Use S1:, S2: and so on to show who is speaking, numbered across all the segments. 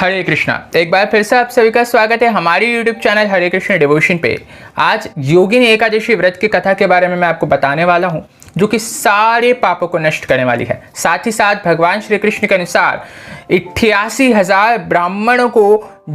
S1: हरे कृष्णा। एक बार फिर से आप सभी का स्वागत है हमारी YouTube चैनल हरे कृष्ण डिवोशन पे। आज योगिनी एकादशी व्रत की कथा के बारे में मैं आपको बताने वाला हूँ, जो कि सारे पापों को नष्ट करने वाली है। साथ ही साथ भगवान श्री कृष्ण के अनुसार 88,000 ब्राह्मणों को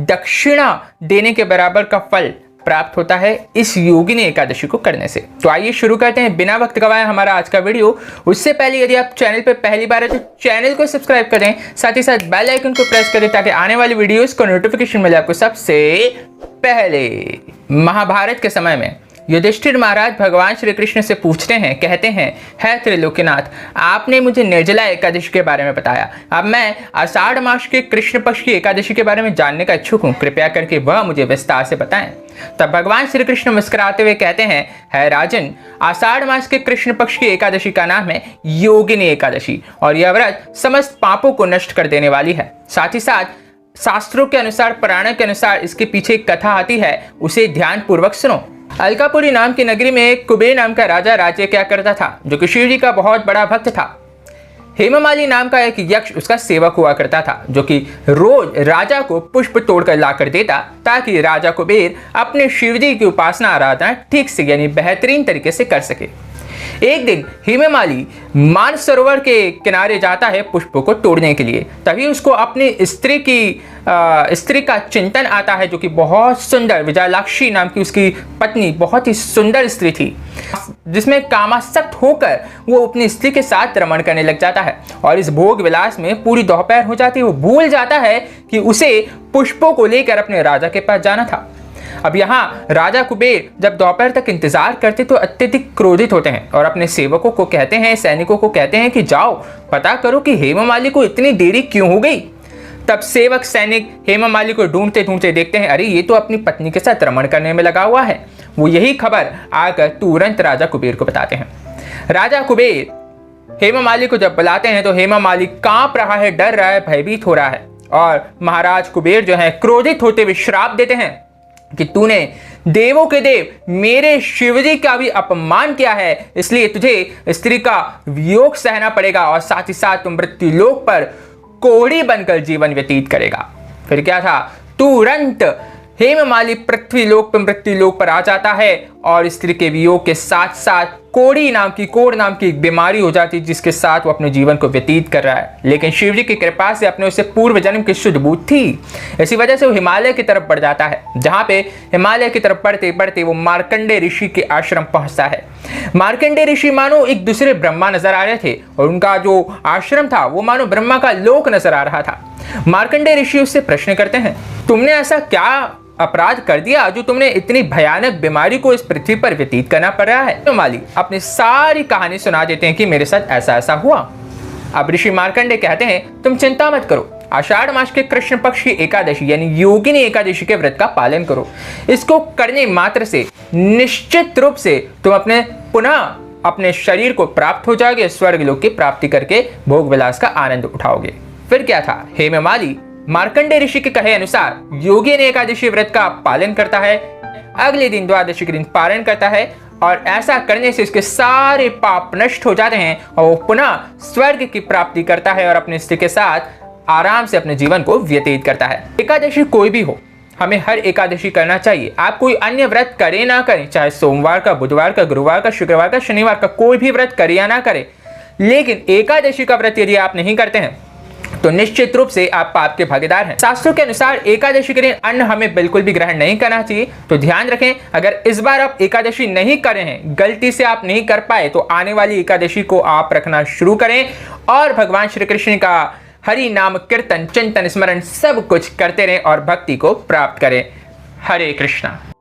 S1: दक्षिणा देने के बराबर का फल प्राप्त होता है इस योगिनी एकादशी को करने से। तो आइए शुरू करते हैं बिना वक्त गवाए हमारा आज का वीडियो। उससे पहले यदि आप चैनल पर पहली बार है तो चैनल को सब्सक्राइब करें, साथ ही साथ बेल आइकन को प्रेस करें ताकि आने वाली वीडियोस को नोटिफिकेशन मिले आपको सबसे पहले। महाभारत के समय में युधिष्ठिर महाराज भगवान श्री कृष्ण से पूछते हैं, कहते हैं, है त्रिलोकीनाथ, आपने मुझे निर्जला एकादशी के बारे में बताया, अब मैं आषाढ़ मास के कृष्ण पक्ष की एकादशी के बारे में जानने का इच्छुक हूँ, कृपया करके वह मुझे विस्तार से बताएं। तब भगवान श्री कृष्ण मुस्कुराते हुए कहते हैं, है राजन, आषाढ़ मास के कृष्ण पक्ष की एकादशी का नाम है योगिनी एकादशी और यह व्रत समस्त पापों को नष्ट कर देने वाली है। साथ ही साथ शास्त्रों के अनुसार, पुराणों के अनुसार इसके पीछे एक कथा आती है, उसे ध्यान पूर्वक सुनो। अलकापुरी नाम की नगरी में एक कुबेर नाम का राजा राज्य क्या करता था, जो कि शिव जी का बहुत बड़ा भक्त था। हेममाली नाम का एक यक्ष उसका सेवक हुआ करता था, जो कि रोज राजा को पुष्प तोड़कर लाकर देता ताकि राजा कुबेर अपने शिव जी की उपासना आराधना ठीक से यानी बेहतरीन तरीके से कर सके। एक दिन हेममाली मानसरोवर के किनारे जाता है पुष्पों को तोड़ने के लिए। तभी उसको अपनी स्त्री का चिंतन आता है, जो कि बहुत सुंदर विजयालक्ष्मी नाम की उसकी पत्नी बहुत ही सुंदर स्त्री थी, जिसमें कामासक्त होकर वो अपनी स्त्री के साथ रमण करने लग जाता है। और इस भोग विलास में पूरी दोपहर हो जाती है। वो भूल जाता है कि उसे पुष्पों को लेकर अपने राजा के पास जाना था। अब यहाँ राजा कुबेर जब दोपहर तक इंतजार करते तो अत्यधिक क्रोधित होते हैं और अपने सेवकों को कहते हैं, सैनिकों को कहते हैं कि जाओ पता करो कि हेममाली को इतनी देरी क्यों हो गई। तब सेवक सैनिक हेममाली को ढूंढते ढूंढते देखते हैं, अरे ये तो अपनी पत्नी के साथ रमण करने में लगा हुआ है। वो यही खबर आकर तुरंत राजा कुबेर को बताते हैं। राजा कुबेर हेममाली को जब बुलाते हैं तो हेममाली कांप रहा है, डर रहा है, भयभीत हो रहा है और महाराज कुबेर जो है क्रोधित होते हुए श्राप देते हैं कि तूने देवों के देव मेरे शिवजी का भी अपमान किया है, इसलिए तुझे स्त्री का वियोग सहना पड़ेगा और साथ ही साथ तुम मृत्यु लोक पर कोढ़ी बनकर जीवन व्यतीत करेगा। फिर क्या था, तुरंत हेममाली पृथ्वी लोक पर मृत्यु लोक पर आ जाता है और स्त्री के वियोग के साथ साथ कोढ़ नाम की एक बीमारी हो जाती है, जिसके साथ वो अपने जीवन को व्यतीत कर रहा है। लेकिन शिवजी की कृपा से अपने उसे पूर्व जन्म की शुद्ध बुद्धि थी, इसी वजह से वो हिमालय की तरफ बढ़ जाता है, जहाँ पे हिमालय की तरफ बढ़ते बढ़ते वो मार्कंडेय ऋषि के आश्रम पहुंचता है। मार्कंडेय ऋषि मानो एक दूसरे ब्रह्मा नजर आ रहे थे और उनका जो आश्रम था वो मानो ब्रह्मा का लोक नजर आ रहा था। मार्कंडेय ऋषि उससे प्रश्न करते हैं, तुमने ऐसा क्या अपराध कर दिया जो तुमने इतनी भयानक बीमारी को इस पृथ्वी पर व्यतीत करना पड़ रहा है। तो माली अपनी सारी कहानी सुना देते हैं कि मेरे साथ ऐसा ऐसा हुआ। अब ऋषि मार्कंडेय कहते हैं, तुम चिंता मत करो, आषाढ़ मास के कृष्ण पक्ष की एकादशी यानी योगिनी एकादशी के व्रत का पालन करो। इसको करने मात्र से निश्चित रूप से तुम पुनः अपने शरीर को प्राप्त हो जाओगे, स्वर्ग लोक की प्राप्ति करके भोग विलास का आनंद उठाओगे। फिर क्या था, हेममाली मार्कंडेय ऋषि के कहे अनुसार योगिनी एकादशी व्रत का पालन करता है। अगले दिन द्वादशी के दिन पारण करता है और ऐसा करने से इसके सारे पाप नष्ट हो जाते हैं और वो पुनः स्वर्ग की प्राप्ति करता है और अपने स्त्री के साथ आराम से अपने जीवन को व्यतीत करता है। एकादशी कोई भी हो, हमें हर एकादशी करना चाहिए। आप कोई अन्य व्रत करें ना करें, चाहे सोमवार का, बुधवार का, गुरुवार का, शुक्रवार का, शनिवार का, कोई भी व्रत करें या ना करें, लेकिन एकादशी का व्रत यदि आप नहीं करते हैं तो निश्चित रूप से आप पाप के भागीदार हैं। शास्त्रों के अनुसार एकादशी के दिन अन्न हमें बिल्कुल भी ग्रहण नहीं करना चाहिए। तो ध्यान रखें, अगर इस बार आप एकादशी नहीं कर रहे हैं, गलती से आप नहीं कर पाए, तो आने वाली एकादशी को आप रखना शुरू करें और भगवान श्री कृष्ण का हरि नाम कीर्तन, चिंतन, स्मरण सब कुछ करते रहें और भक्ति को प्राप्त करें। हरे कृष्णा।